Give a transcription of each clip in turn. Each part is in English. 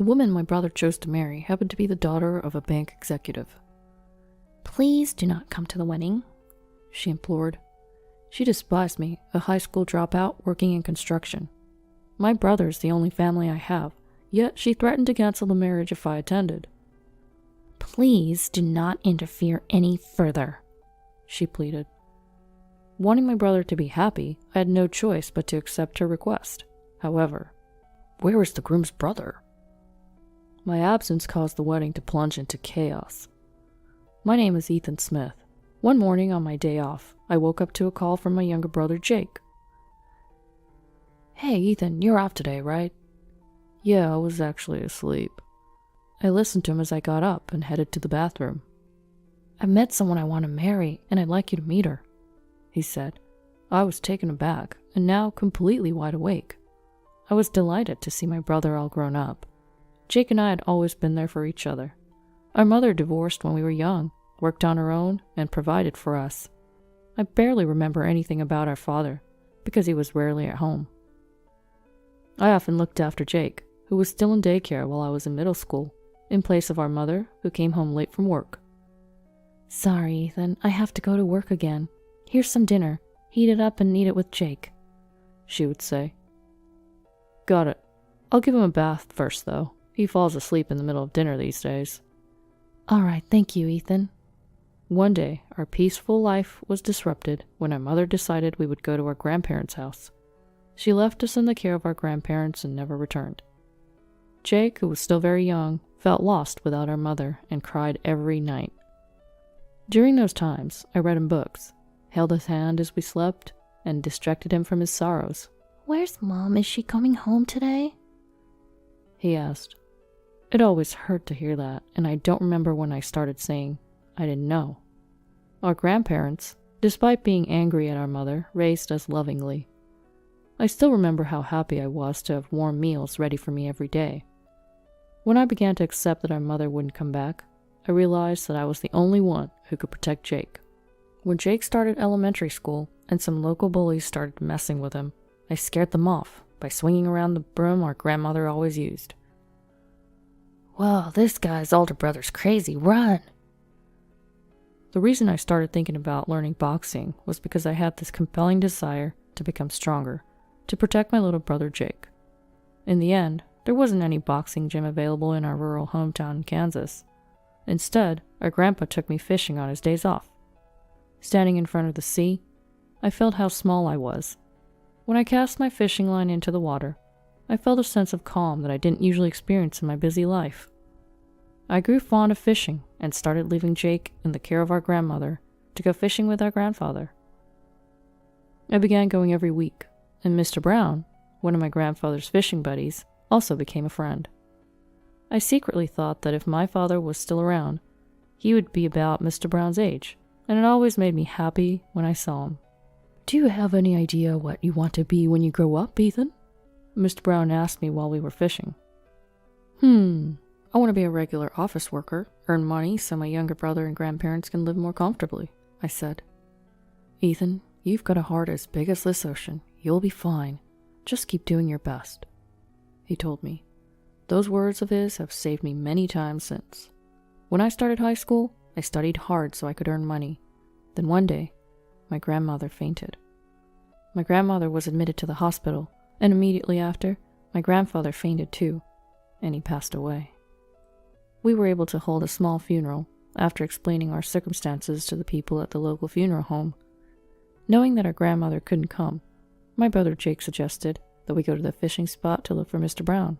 The woman my brother chose to marry happened to be the daughter of a bank executive. "Please do not come to the wedding," she implored. She despised me, a high school dropout working in construction. My brother's the only family I have, yet she threatened to cancel the marriage if I attended. "Please do not interfere any further," she pleaded. Wanting my brother to be happy, I had no choice but to accept her request. However, where was the groom's brother? My absence caused the wedding to plunge into chaos. My name is Ethan Smith. One morning on my day off, I woke up to a call from my younger brother Jake. "Hey Ethan, you're off today, right?" Yeah, I was actually asleep. I listened to him as I got up and headed to the bathroom. "I met someone I want to marry, and I'd like you to meet her," he said. I was taken aback, and now completely wide awake. I was delighted to see my brother all grown up. Jake and I had always been there for each other. Our mother divorced when we were young, worked on her own, and provided for us. I barely remember anything about our father, because he was rarely at home. I often looked after Jake, who was still in daycare while I was in middle school, in place of our mother, who came home late from work. "Sorry, Ethan, I have to go to work again. Here's some dinner. Heat it up and eat it with Jake," she would say. Got it. I'll give him a bath first, though. He falls asleep in the middle of dinner these days. "All right, thank you, Ethan." One day, our peaceful life was disrupted when our mother decided we would go to our grandparents' house. She left us in the care of our grandparents and never returned. Jake, who was still very young, felt lost without our mother and cried every night. During those times, I read him books, held his hand as we slept, and distracted him from his sorrows. "Where's Mom? Is she coming home today?" he asked. It always hurt to hear that, and I don't remember when I started saying I didn't know. Our grandparents, despite being angry at our mother, raised us lovingly. I still remember how happy I was to have warm meals ready for me every day. When I began to accept that our mother wouldn't come back, I realized that I was the only one who could protect Jake. When Jake started elementary school and some local bullies started messing with him, I scared them off by swinging around the broom our grandmother always used. "Whoa, this guy's older brother's crazy. Run!" The reason I started thinking about learning boxing was because I had this compelling desire to become stronger, to protect my little brother Jake. In the end, there wasn't any boxing gym available in our rural hometown in Kansas. Instead, our grandpa took me fishing on his days off. Standing in front of the sea, I felt how small I was. When I cast my fishing line into the water, I felt a sense of calm that I didn't usually experience in my busy life. I grew fond of fishing and started leaving Jake in the care of our grandmother to go fishing with our grandfather. I began going every week, and Mr. Brown, one of my grandfather's fishing buddies, also became a friend. I secretly thought that if my father was still around, he would be about Mr. Brown's age, and it always made me happy when I saw him. "Do you have any idea what you want to be when you grow up, Ethan?" Mr. Brown asked me while we were fishing. I want to be a regular office worker, earn money so my younger brother and grandparents can live more comfortably, I said. "Ethan, you've got a heart as big as this ocean. You'll be fine. Just keep doing your best," he told me. Those words of his have saved me many times since. When I started high school, I studied hard so I could earn money. Then one day, my grandmother fainted. My grandmother was admitted to the hospital, and immediately after, my grandfather fainted too, and he passed away. We were able to hold a small funeral after explaining our circumstances to the people at the local funeral home. Knowing that our grandmother couldn't come, my brother Jake suggested that we go to the fishing spot to look for Mr. Brown,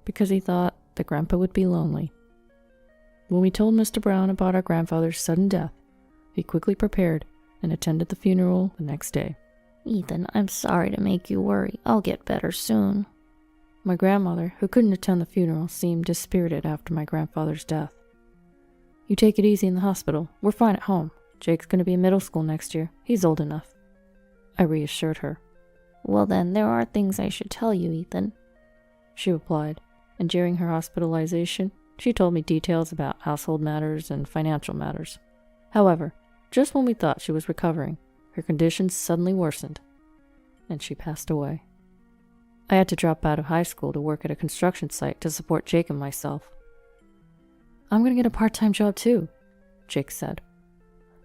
because he thought that Grandpa would be lonely. When we told Mr. Brown about our grandfather's sudden death, he quickly prepared and attended the funeral the next day. "Ethan, I'm sorry to make you worry. I'll get better soon." My grandmother, who couldn't attend the funeral, seemed dispirited after my grandfather's death. "You take it easy in the hospital. We're fine at home. Jake's going to be in middle school next year. He's old enough," I reassured her. "Well then, there are things I should tell you, Ethan," she replied, and during her hospitalization, she told me details about household matters and financial matters. However, just when we thought she was recovering, her condition suddenly worsened, and she passed away. I had to drop out of high school to work at a construction site to support Jake and myself. I'm going to get a part-time job too, Jake said.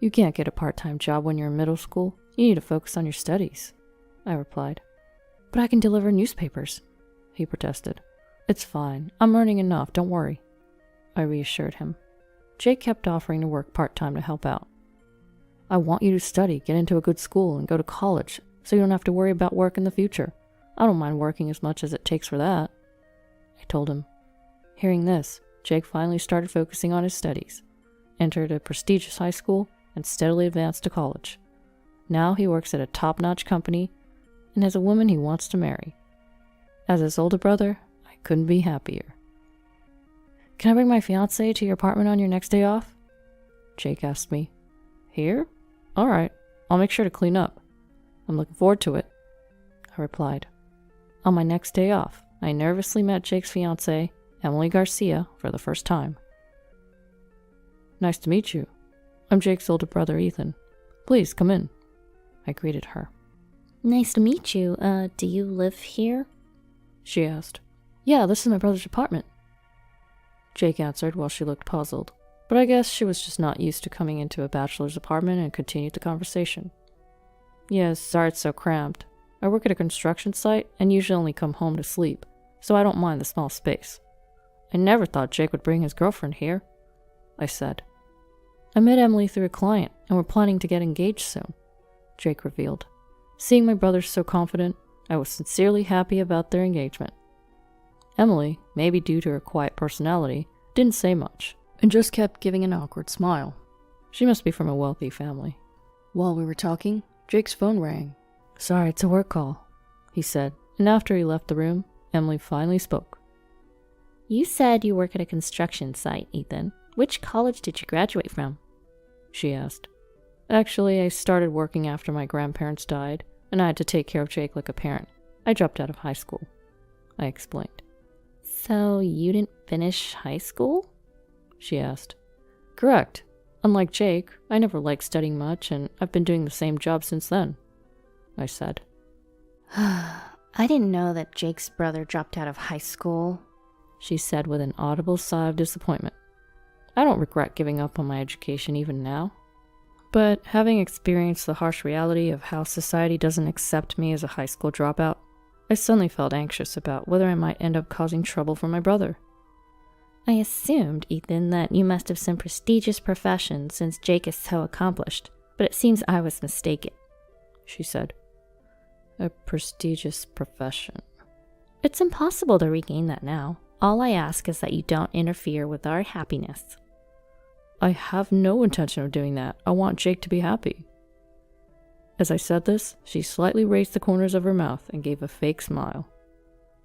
You can't get a part-time job when you're in middle school. You need to focus on your studies, I replied. But I can deliver newspapers, he protested. It's fine. I'm earning enough, don't worry, I reassured him. Jake kept offering to work part-time to help out. I want you to study, get into a good school, and go to college, so you don't have to worry about work in the future. I don't mind working as much as it takes for that, I told him. Hearing this, Jake finally started focusing on his studies, entered a prestigious high school, and steadily advanced to college. Now he works at a top-notch company and has a woman he wants to marry. As his older brother, I couldn't be happier. Can I bring my fiancé to your apartment on your next day off? Jake asked me. Here? All right, I'll make sure to clean up. I'm looking forward to it, I replied. On my next day off, I nervously met Jake's fiancée, Emily Garcia, for the first time. Nice to meet you. I'm Jake's older brother, Ethan. Please, come in, I greeted her. Nice to meet you. Do you live here? She asked. Yeah, this is my brother's apartment, Jake answered while she looked puzzled. But I guess she was just not used to coming into a bachelor's apartment and continued the conversation. Yes, sorry it's so cramped. I work at a construction site and usually only come home to sleep, so I don't mind the small space. I never thought Jake would bring his girlfriend here, I said. I met Emily through a client and we're planning to get engaged soon, Jake revealed. Seeing my brother so confident, I was sincerely happy about their engagement. Emily, maybe due to her quiet personality, didn't say much and just kept giving an awkward smile. She must be from a wealthy family. While we were talking, Jake's phone rang. Sorry, it's a work call, he said, and after he left the room, Emily finally spoke. You said you work at a construction site, Ethan. Which college did you graduate from? She asked. Actually, I started working after my grandparents died, and I had to take care of Jake like a parent. I dropped out of high school, I explained. So you didn't finish high school? She asked. Correct. Unlike Jake, I never liked studying much, and I've been doing the same job since then, I said. I didn't know that Jake's brother dropped out of high school, she said with an audible sigh of disappointment. I don't regret giving up on my education even now. But having experienced the harsh reality of how society doesn't accept me as a high school dropout, I suddenly felt anxious about whether I might end up causing trouble for my brother. I assumed, Ethan, that you must have some prestigious profession since Jake is so accomplished, but it seems I was mistaken, she said. A prestigious profession. It's impossible to regain that now. All I ask is that you don't interfere with our happiness. I have no intention of doing that. I want Jake to be happy. As I said this, she slightly raised the corners of her mouth and gave a fake smile.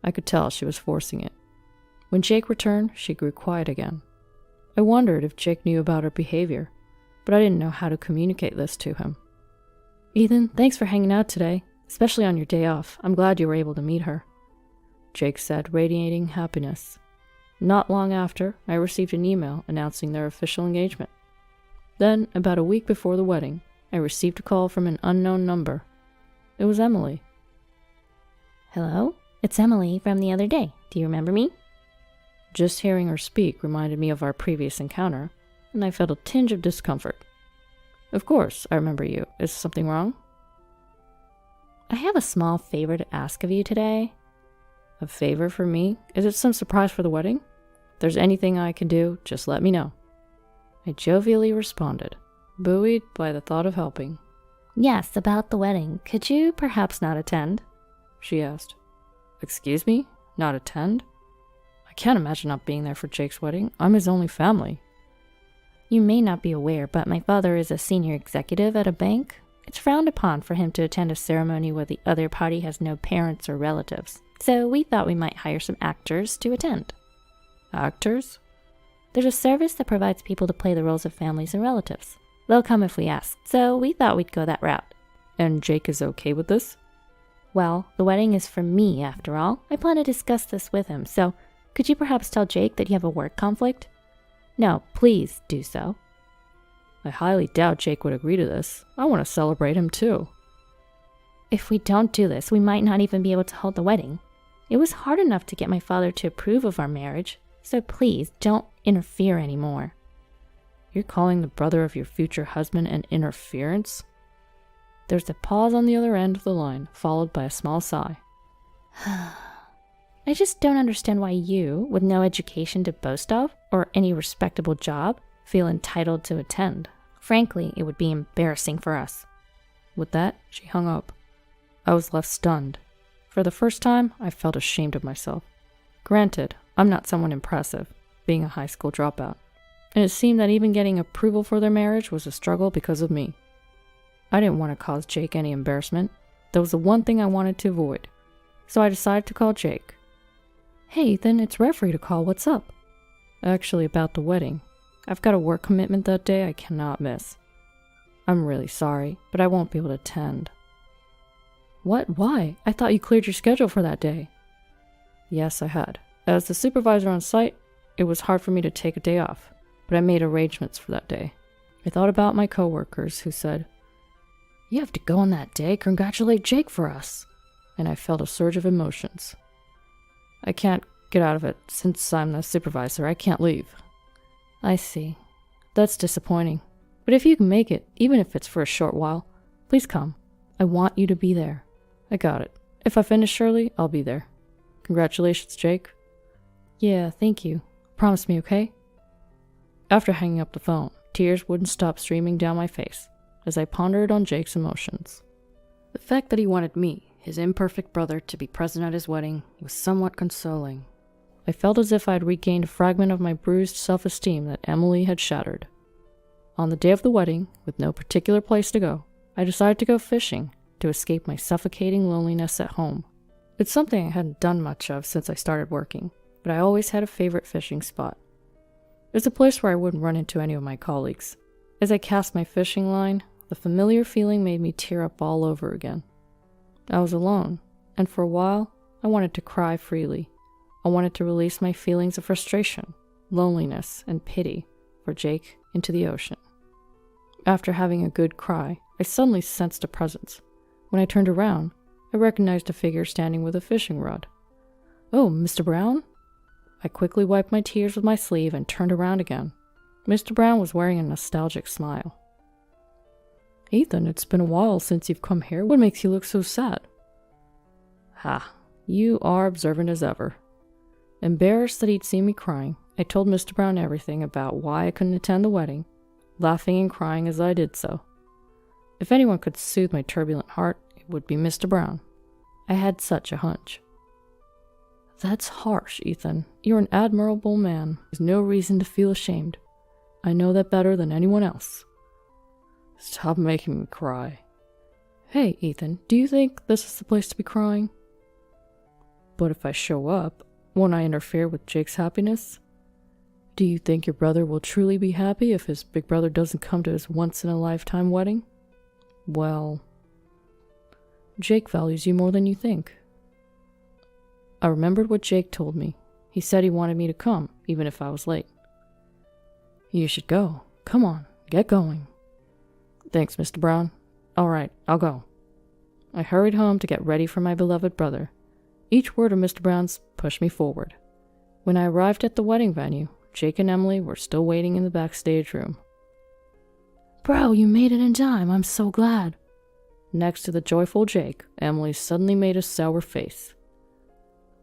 I could tell she was forcing it. When Jake returned, she grew quiet again. I wondered if Jake knew about her behavior, but I didn't know how to communicate this to him. Ethan, thanks for hanging out today, especially on your day off. I'm glad you were able to meet her, Jake said, radiating happiness. Not long after, I received an email announcing their official engagement. Then, about a week before the wedding, I received a call from an unknown number. It was Emily. Hello? It's Emily from the other day. Do you remember me? Just hearing her speak reminded me of our previous encounter, and I felt a tinge of discomfort. Of course, I remember you. Is something wrong? I have a small favor to ask of you today. A favor for me? Is it some surprise for the wedding? If there's anything I can do, just let me know, I jovially responded, buoyed by the thought of helping. Yes, about the wedding. Could you perhaps not attend? She asked. Excuse me? Not attend? I can't imagine not being there for Jake's wedding. I'm his only family. You may not be aware, but my father is a senior executive at a bank. It's frowned upon for him to attend a ceremony where the other party has no parents or relatives. So we thought we might hire some actors to attend. Actors? There's a service that provides people to play the roles of families and relatives. They'll come if we ask, so we thought we'd go that route. And Jake is okay with this? Well, the wedding is for me, after all. I plan to discuss this with him, so could you perhaps tell Jake that you have a work conflict? No, please do so. I highly doubt Jake would agree to this. I want to celebrate him too. If we don't do this, we might not even be able to hold the wedding. It was hard enough to get my father to approve of our marriage, so please don't interfere anymore. You're calling the brother of your future husband an interference? There's a pause on the other end of the line, followed by a small sigh. I just don't understand why you, with no education to boast of, or any respectable job, feel entitled to attend. Frankly, it would be embarrassing for us. With that, she hung up. I was left stunned. For the first time, I felt ashamed of myself. Granted, I'm not someone impressive, being a high school dropout, and it seemed that even getting approval for their marriage was a struggle because of me. I didn't want to cause Jake any embarrassment. That was the one thing I wanted to avoid. So I decided to call Jake. Hey, Ethan, it's referee to call. What's up? Actually, about the wedding. I've got a work commitment that day I cannot miss. I'm really sorry, but I won't be able to attend. What? Why? I thought you cleared your schedule for that day. Yes, I had. As the supervisor on site, it was hard for me to take a day off, but I made arrangements for that day. I thought about my coworkers who said, "You have to go on that day, congratulate Jake for us." And I felt a surge of emotions. I can't get out of it. Since I'm the supervisor, I can't leave. I see. That's disappointing. But if you can make it, even if it's for a short while, please come. I want you to be there. I got it. If I finish early, I'll be there. Congratulations, Jake. Yeah, thank you. Promise me, okay? After hanging up the phone, tears wouldn't stop streaming down my face as I pondered on Jake's emotions. The fact that he wanted me, his imperfect brother, to be present at his wedding was somewhat consoling. I felt as if I had regained a fragment of my bruised self-esteem that Emily had shattered. On the day of the wedding, with no particular place to go, I decided to go fishing to escape my suffocating loneliness at home. It's something I hadn't done much of since I started working, but I always had a favorite fishing spot. It's a place where I wouldn't run into any of my colleagues. As I cast my fishing line, the familiar feeling made me tear up all over again. I was alone, and for a while, I wanted to cry freely. I wanted to release my feelings of frustration, loneliness, and pity for Jake into the ocean. After having a good cry, I suddenly sensed a presence. When I turned around, I recognized a figure standing with a fishing rod. "Oh, Mr. Brown?" I quickly wiped my tears with my sleeve and turned around again. Mr. Brown was wearing a nostalgic smile. "Ethan, it's been a while since you've come here. What makes you look so sad?" "Ha, you are observant as ever." Embarrassed that he'd seen me crying, I told Mr. Brown everything about why I couldn't attend the wedding, laughing and crying as I did so. If anyone could soothe my turbulent heart, it would be Mr. Brown. I had such a hunch. "That's harsh, Ethan. You're an admirable man. There's no reason to feel ashamed. I know that better than anyone else." Stop making me cry. "Hey, Ethan, do you think this is the place to be crying?" "But if I show up, won't I interfere with Jake's happiness? Do you think your brother will truly be happy if his big brother doesn't come to his once-in-a-lifetime wedding?" "Well, Jake values you more than you think." I remembered what Jake told me. He said he wanted me to come, even if I was late. "You should go. Come on, get going." "Thanks, Mr. Brown. All right, I'll go." I hurried home to get ready for my beloved brother. Each word of Mr. Brown's pushed me forward. When I arrived at the wedding venue, Jake and Emily were still waiting in the backstage room. "Bro, you made it in time. I'm so glad." Next to the joyful Jake, Emily suddenly made a sour face.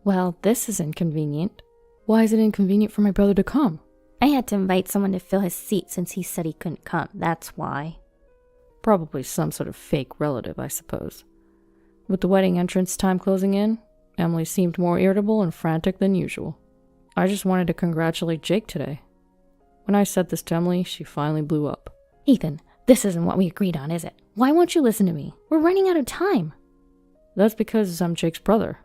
"Well, this is inconvenient." "Why is it inconvenient for my brother to come?" "I had to invite someone to fill his seat since he said he couldn't come. That's why." Probably some sort of fake relative, I suppose. With the wedding entrance time closing in, Emily seemed more irritable and frantic than usual. I just wanted to congratulate Jake today. When I said this to Emily, she finally blew up. "Ethan, this isn't what we agreed on, is it? Why won't you listen to me? We're running out of time." "That's because I'm Jake's brother."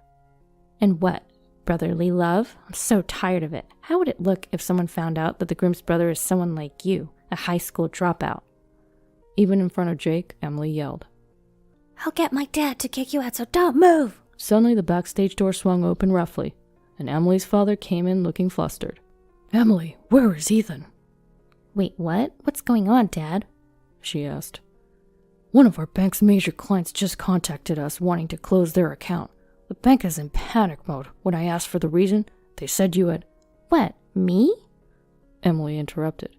"And what? Brotherly love? I'm so tired of it. How would it look if someone found out that the groom's brother is someone like you, a high school dropout?" Even in front of Jake, Emily yelled. "I'll get my dad to kick you out, so don't move!" Suddenly, the backstage door swung open roughly, and Emily's father came in looking flustered. "Emily, where is Ethan?" "Wait, what? What's going on, Dad?" she asked. "One of our bank's major clients just contacted us wanting to close their account. The bank is in panic mode. When I asked for the reason, they said you had—" "What, me?" Emily interrupted.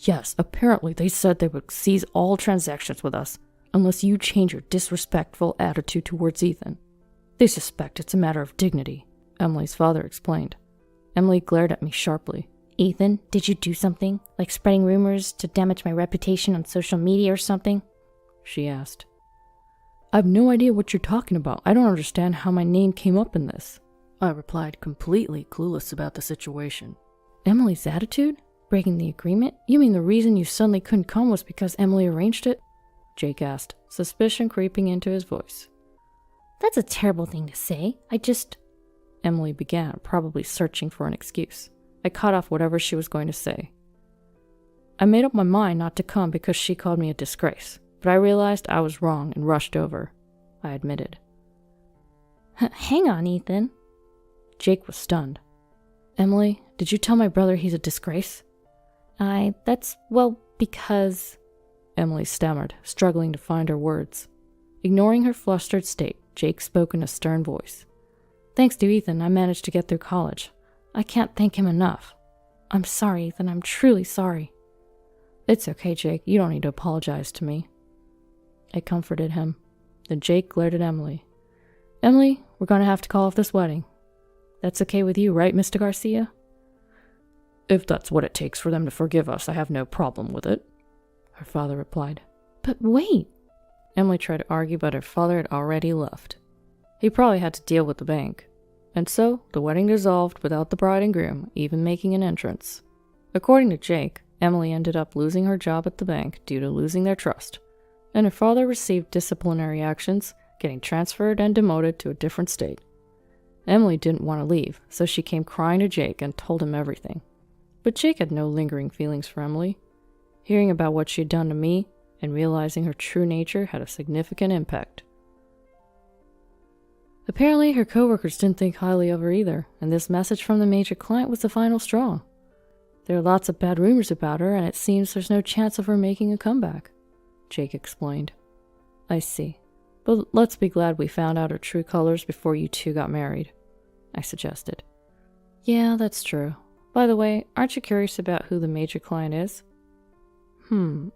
"Yes, apparently they said they would seize all transactions with us, unless you change your disrespectful attitude towards Ethan. They suspect it's a matter of dignity," Emily's father explained. Emily glared at me sharply. "Ethan, did you do something? Like spreading rumors to damage my reputation on social media or something?" she asked. "I have no idea what you're talking about. I don't understand how my name came up in this," I replied, completely clueless about the situation. "Emily's attitude? Breaking the agreement? You mean the reason you suddenly couldn't come was because Emily arranged it?" Jake asked, suspicion creeping into his voice. "That's a terrible thing to say. Emily began, probably searching for an excuse. I cut off whatever she was going to say. "I made up my mind not to come because she called me a disgrace, but I realized I was wrong and rushed over," I admitted. "Hang on, Ethan." Jake was stunned. "Emily, did you tell my brother he's a disgrace?" Because..." Emily stammered, struggling to find her words. Ignoring her flustered state, Jake spoke in a stern voice. "Thanks to Ethan, I managed to get through college. I can't thank him enough. I'm sorry, Ethan. I'm truly sorry." "It's okay, Jake. You don't need to apologize to me." I comforted him. Then Jake glared at Emily. "Emily, we're going to have to call off this wedding. That's okay with you, right, Mr. Garcia?" "If that's what it takes for them to forgive us, I have no problem with it," her father replied. "But wait." Emily tried to argue, but her father had already left. He probably had to deal with the bank. And so, the wedding dissolved without the bride and groom even making an entrance. According to Jake, Emily ended up losing her job at the bank due to losing their trust, and her father received disciplinary actions, getting transferred and demoted to a different state. Emily didn't want to leave, so she came crying to Jake and told him everything. But Jake had no lingering feelings for Emily. Hearing about what she had done to me and realizing her true nature had a significant impact. Apparently, her coworkers didn't think highly of her either, and this message from the major client was the final straw. There are lots of bad rumors about her, and it seems there's no chance of her making a comeback, Jake explained. "I see. But let's be glad we found out her true colors before you two got married," I suggested. "Yeah, that's true. By the way, aren't you curious about who the major client is?"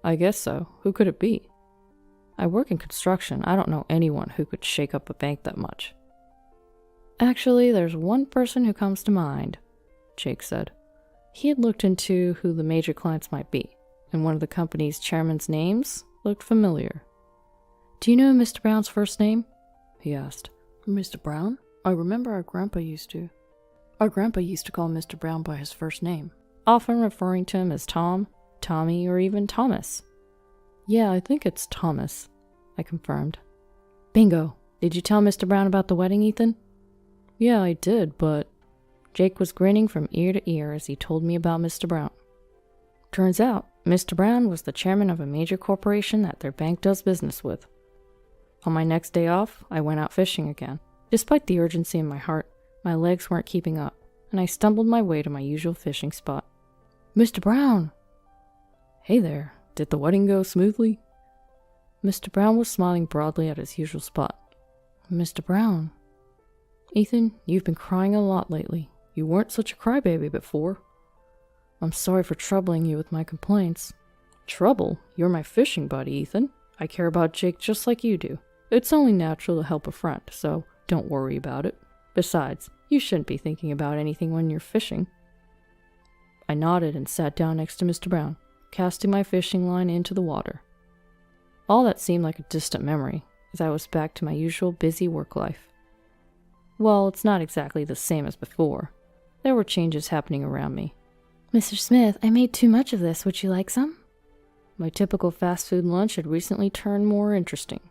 I guess so. Who could it be?" "I work in construction. I don't know anyone who could shake up a bank that much." "Actually, there's one person who comes to mind," Jake said. He had looked into who the major clients might be, and one of the company's chairman's names looked familiar. "Do you know Mr. Brown's first name?" he asked. "Mr. Brown? I remember our grandpa used to call Mr. Brown by his first name, often referring to him as Tom, Tommy, or even Thomas." "Yeah, I think it's Thomas," I confirmed. "Bingo! Did you tell Mr. Brown about the wedding, Ethan?" "Yeah, I did, but..." Jake was grinning from ear to ear as he told me about Mr. Brown. Turns out, Mr. Brown was the chairman of a major corporation that their bank does business with. On my next day off, I went out fishing again. Despite the urgency in my heart, my legs weren't keeping up, and I stumbled my way to my usual fishing spot. "Mr. Brown!" "Hey there, did the wedding go smoothly?" Mr. Brown was smiling broadly at his usual spot. "Mr. Brown." "Ethan, you've been crying a lot lately. You weren't such a crybaby before." "I'm sorry for troubling you with my complaints." "Trouble? You're my fishing buddy, Ethan. I care about Jake just like you do. It's only natural to help a friend, so don't worry about it. Besides, you shouldn't be thinking about anything when you're fishing." I nodded and sat down next to Mr. Brown, casting my fishing line into the water. All that seemed like a distant memory, as I was back to my usual busy work life. Well, it's not exactly the same as before. There were changes happening around me. "Mr. Smith, I made too much of this. Would you like some?" My typical fast food lunch had recently turned more interesting.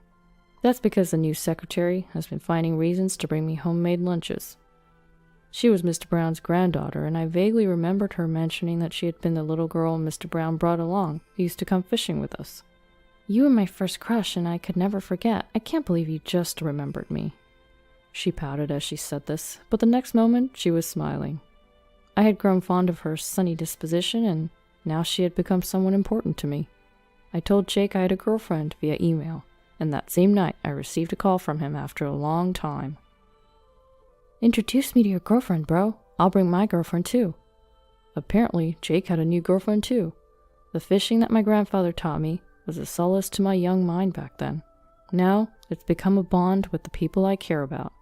That's because the new secretary has been finding reasons to bring me homemade lunches. She was Mr. Brown's granddaughter, and I vaguely remembered her mentioning that she had been the little girl Mr. Brown brought along who used to come fishing with us. "You were my first crush, and I could never forget. I can't believe you just remembered me." She pouted as she said this, but the next moment she was smiling. I had grown fond of her sunny disposition, and now she had become someone important to me. I told Jake I had a girlfriend via email, and that same night I received a call from him after a long time. Introduce me to your girlfriend, bro. I'll bring my girlfriend too. Apparently, Jake had a new girlfriend too. The fishing that my grandfather taught me was a solace to my young mind back then. Now, it's become a bond with the people I care about.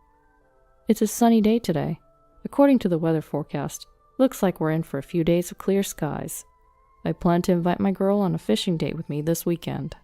It's a sunny day today. According to the weather forecast, looks like we're in for a few days of clear skies. I plan to invite my girl on a fishing date with me this weekend.